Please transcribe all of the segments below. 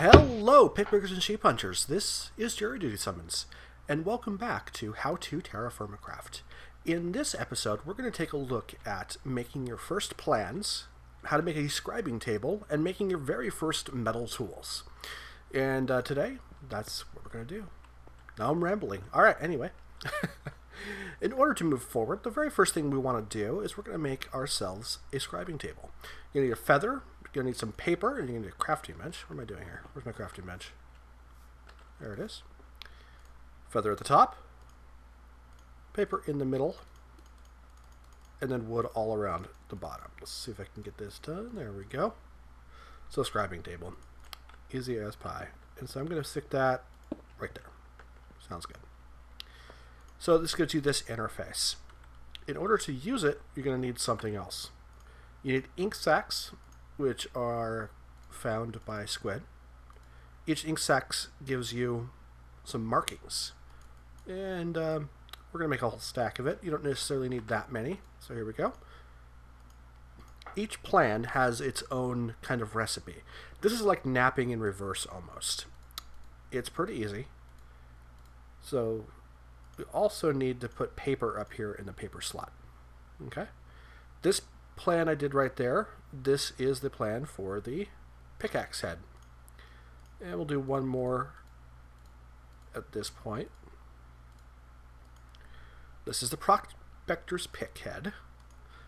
Hello, pickpickers and sheep hunters. This is JuryDutySummons, and welcome back to How to TerraFirmaCraft. In this episode, we're going to take a look at making your first plans, how to make a scribing table, and making your very first metal tools. And today, that's what we're going to do. Now I'm rambling. All right, anyway. In order to move forward, the very first thing we want to do is we're going to make ourselves a scribing table. You're going to need a feather, you're going to need some paper, and you're going to need a crafting bench. What am I doing here? Where's my crafting bench? There it is. Feather at the top, paper in the middle, and then wood all around the bottom. Let's see if I can get this done. There we go. So scribing table. Easy as pie. And so I'm going to stick that right there. Sounds good. So this gives you this interface. In order to use it, you're going to need something else. You need ink sacs, which are found by Squid. Each ink sac gives you some markings. And we're going to make a whole stack of it. You don't necessarily need that many. So here we go. Each plan has its own kind of recipe. This is like napping in reverse almost. It's pretty easy. So we also need to put paper up here in the paper slot. Okay. This plan I did right there, this is the plan for the pickaxe head. And we'll do one more at this point. This is the Prospectors Pick head.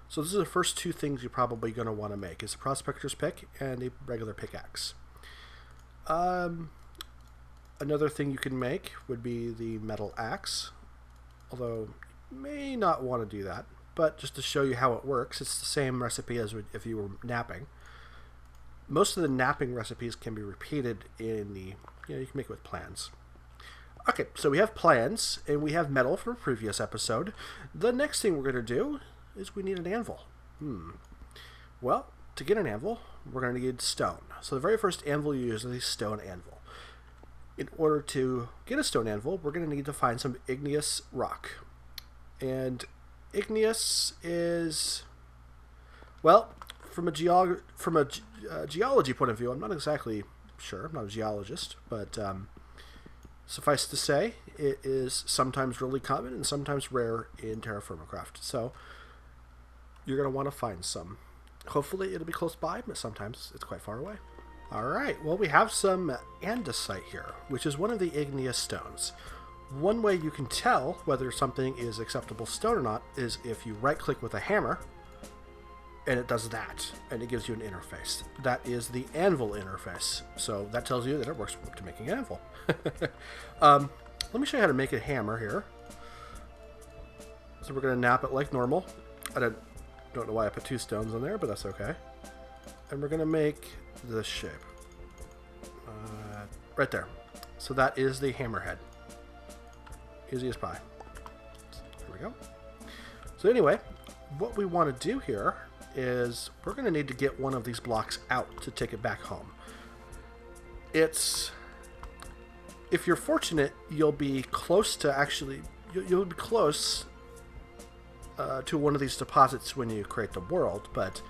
So this is the first two things you're probably going to want to make, is the Prospectors Pick and a regular pickaxe. Another thing you can make would be the metal axe, although you may not want to do that. But just to show you how it works, it's the same recipe as if you were napping. Most of the napping recipes can be repeated in the, you can make it with plans. Okay, so we have plans, and we have metal from a previous episode. The next thing we're going to do is we need an anvil. Well, to get an anvil, we're going to need stone. So the very first anvil you use is a stone anvil. In order to get a stone anvil, we're going to need to find some igneous rock. And igneous is, well, from a geology point of view, I'm not exactly sure. I'm not a geologist, but suffice to say, it is sometimes really common and sometimes rare in TerraFirmaCraft. So you're going to want to find some. Hopefully it'll be close by, but sometimes it's quite far away. Alright, well, we have some andesite here, which is one of the igneous stones. One way you can tell whether something is acceptable stone or not is if you right-click with a hammer, and it does that, and it gives you an interface. That is the Anvil Interface, so that tells you that it works to making an anvil. Let me show you how to make a hammer here. So we're going to nap it like normal. I don't know why I put two stones on there, but that's okay. And we're going to make this shape. Right there. So that is the hammerhead. Easy as pie. There we go. So anyway, what we want to do here is we're going to need to get one of these blocks out to take it back home. If you're fortunate, you'll be close to you'll be close to one of these deposits when you create the world, but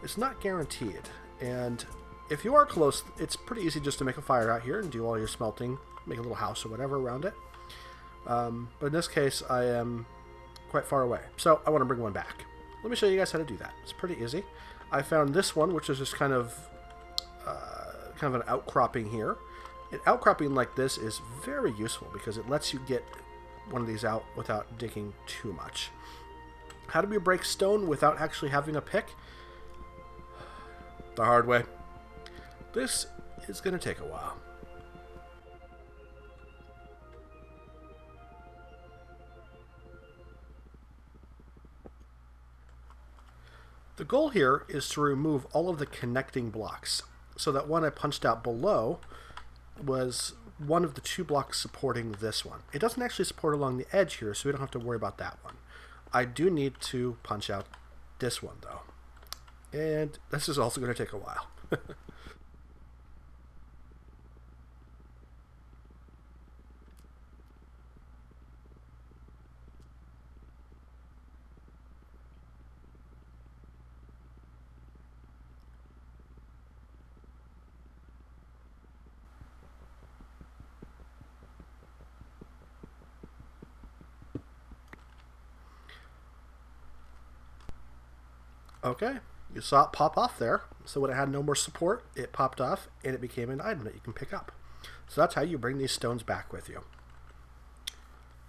it's not guaranteed. And if you are close, it's pretty easy just to make a fire out here and do all your smelting, make a little house or whatever around it. But in this case, I am quite far away, so I want to bring one back. Let me show you guys how to do that. It's pretty easy. I found this one, which is just kind of an outcropping here. An outcropping like this is very useful because it lets you get one of these out without digging too much. How do we break stone without actually having a pick? The hard way. This is going to take a while. The goal here is to remove all of the connecting blocks. So that one I punched out below was one of the two blocks supporting this one. It doesn't actually support along the edge here, so we don't have to worry about that one. I do need to punch out this one, though. And this is also going to take a while. Okay, you saw it pop off there. So when it had no more support, it popped off and it became an item that you can pick up. So that's how you bring these stones back with you.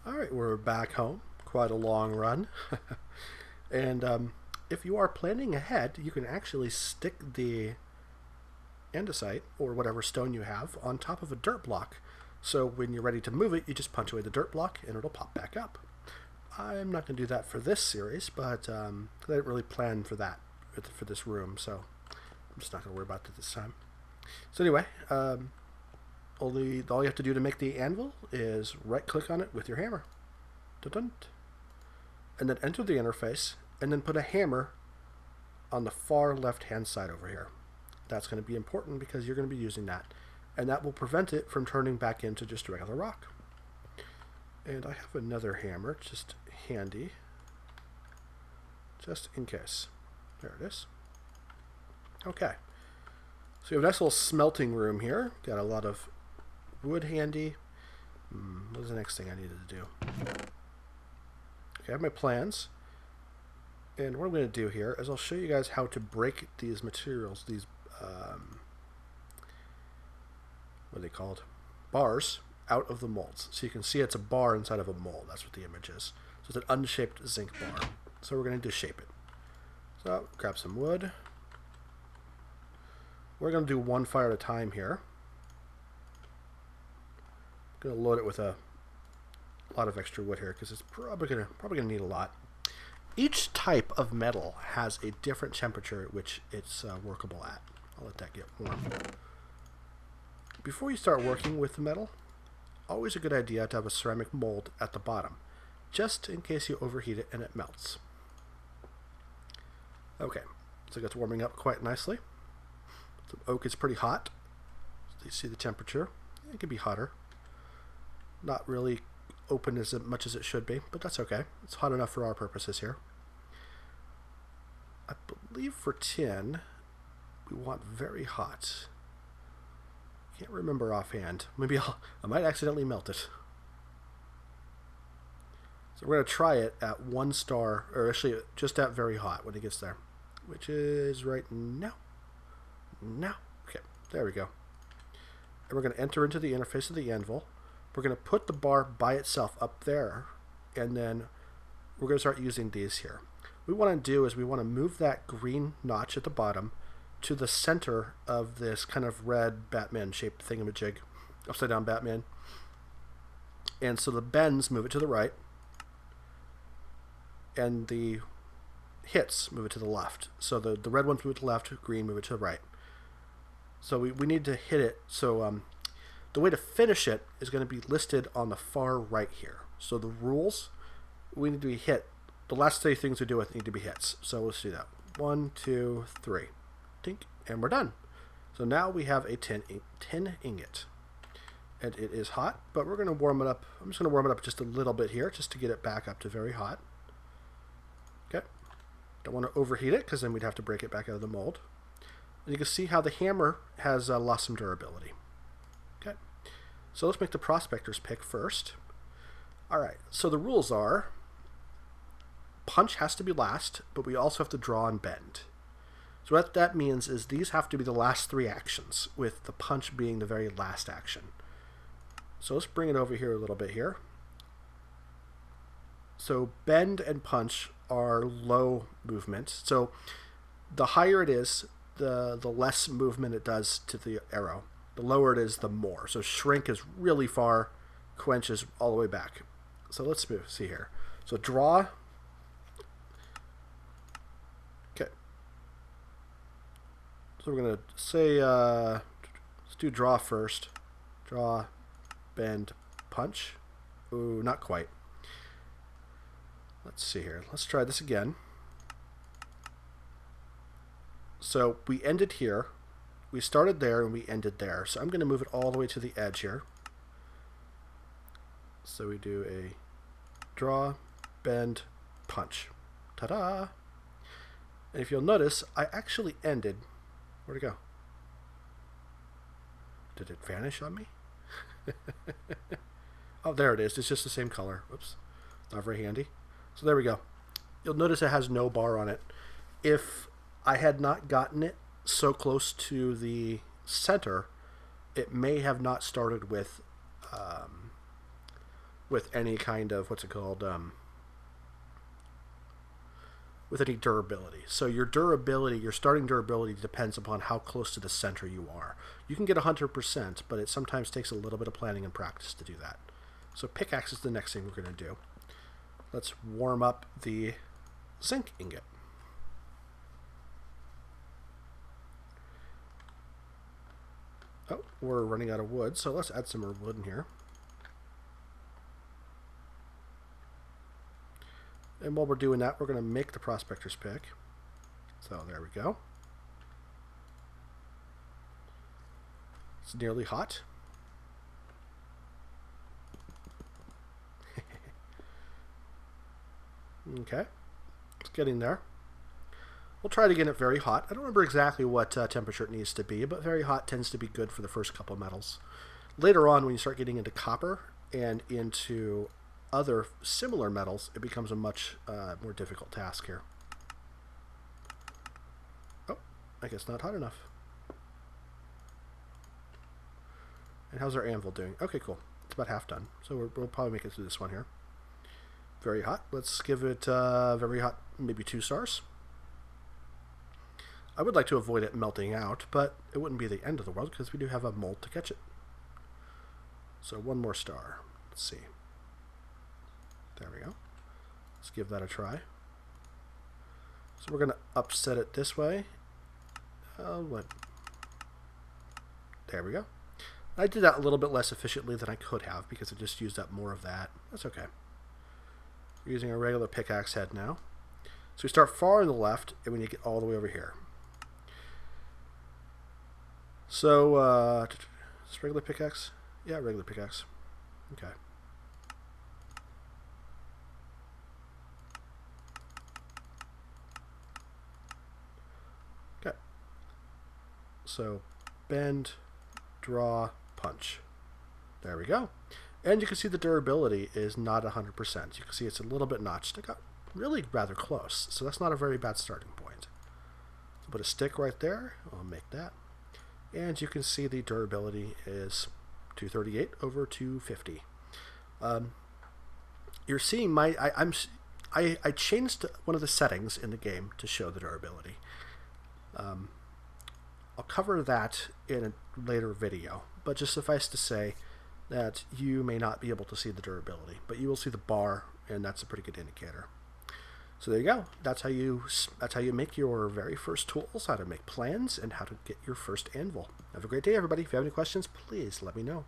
Alright, we're back home. Quite a long run. And if you are planning ahead, you can actually stick the andesite, or whatever stone you have, on top of a dirt block. So when you're ready to move it, you just punch away the dirt block and it'll pop back up. I'm not going to do that for this series, but I didn't really plan for that for this room, so I'm just not going to worry about it this time. So anyway, all you have to do to make the anvil is right-click on it with your hammer. Dun-dun. And then enter the interface, and then put a hammer on the far left-hand side over here. That's going to be important because you're going to be using that, and that will prevent it from turning back into just a regular rock. And I have another hammer, just handy, just in case. There it is. Okay. So we have a nice little smelting room here. Got a lot of wood handy. What was the next thing I needed to do? Okay, I have my plans. And what I'm going to do here is I'll show you guys how to break these materials, these, what are they called? Bars, out of the molds. So you can see it's a bar inside of a mold. That's what the image is. So it's an unshaped zinc bar. So we're going to shape it. So grab some wood. We're going to do one fire at a time here. I'm going to load it with a lot of extra wood here because it's probably going to need a lot. Each type of metal has a different temperature at which it's workable at. I'll let that get warm. Before you start working with the metal, always a good idea to have a ceramic mold at the bottom, just in case you overheat it and it melts. Okay, so it's warming up quite nicely. The oak is pretty hot. So you see the temperature. It can be hotter. Not really open as much as it should be, but that's okay. It's hot enough for our purposes here. I believe for tin, we want very hot. Can't remember offhand. Maybe I might accidentally melt it. So we're going to try it at 1 star, or actually just at very hot when it gets there, which is right now. Now. Okay, there we go. And we're going to enter into the interface of the anvil. We're going to put the bar by itself up there, and then we're going to start using these here. What we want to do is we want to move that green notch at the bottom to the center of this kind of red Batman-shaped thingamajig, upside-down Batman. And so the bends move it to the right, and the hits move it to the left. So the red ones move it to the left, green move it to the right. So we need to hit it. So the way to finish it is going to be listed on the far right here. So the rules, we need to be hit. The last 3 things we do with need to be hits. So let's do that. 1, 2, 3. Tink, and we're done. So now we have a tin ingot. And it is hot, but we're going to warm it up. I'm just going to warm it up just a little bit here, just to get it back up to very hot. Okay. Don't want to overheat it, because then we'd have to break it back out of the mold. And you can see how the hammer has lost some durability. Okay. So let's make the Prospectors Pick first. Alright, so the rules are punch has to be last, but we also have to draw and bend. So what that means is these have to be the last 3 actions, with the punch being the very last action. So let's bring it over here a little bit here. So bend and punch are low movement. So the higher it is, the less movement it does to the arrow. The lower it is, the more. So shrink is really far, quench is all the way back. So let's see here. So draw. Okay. So we're going to say, let's do draw first. Draw, bend, punch. Ooh, not quite. Let's see here. Let's try this again. So we ended here. We started there and we ended there. So I'm going to move it all the way to the edge here. So we do a draw, bend, punch. Ta-da! And if you'll notice, I actually ended. Where'd it go? Did it vanish on me? Oh, there it is. It's just the same color. Whoops. Not very handy. So there we go. You'll notice it has no bar on it. If I had not gotten it so close to the center, it may have not started with any kind of, what's it called, with any durability. So your durability, your starting durability depends upon how close to the center you are. You can get 100%, but it sometimes takes a little bit of planning and practice to do that. So pickaxe is the next thing we're going to do. Let's warm up the zinc ingot. Oh, we're running out of wood, so let's add some more wood in here. And while we're doing that, we're going to make the Prospectors Pick. So there we go. It's nearly hot. Okay, it's getting there. We'll try to get it very hot. I don't remember exactly what temperature it needs to be, but very hot tends to be good for the first couple metals. Later on, when you start getting into copper and into other similar metals, it becomes a much more difficult task here. Oh, I guess not hot enough. And how's our anvil doing? Okay, cool. It's about half done. So we'll probably make it through this one here. Very hot. Let's give it very hot, maybe 2 stars. I would like to avoid it melting out, but it wouldn't be the end of the world because we do have a mold to catch it. So 1 more star. Let's see. There we go. Let's give that a try. So we're going to upset it this way. There we go. I did that a little bit less efficiently than I could have because I just used up more of that. That's okay. We're using a regular pickaxe head now. So we start far on the left and we need to get all the way over here. So, is this regular pickaxe? Yeah, regular pickaxe. Okay. Okay. So, bend, draw, punch. There we go. And you can see the durability is not 100%. You can see it's a little bit notched. It got really rather close, so that's not a very bad starting point. So put a stick right there. I'll make that. And you can see the durability is 238 over 250. You're seeing my... I changed one of the settings in the game to show the durability. I'll cover that in a later video, but just suffice to say that you may not be able to see the durability, but you will see the bar, and that's a pretty good indicator. So there you go. That's how you make your very first tools, how to make plans, and how to get your first anvil. Have a great day, everybody. If you have any questions, please let me know.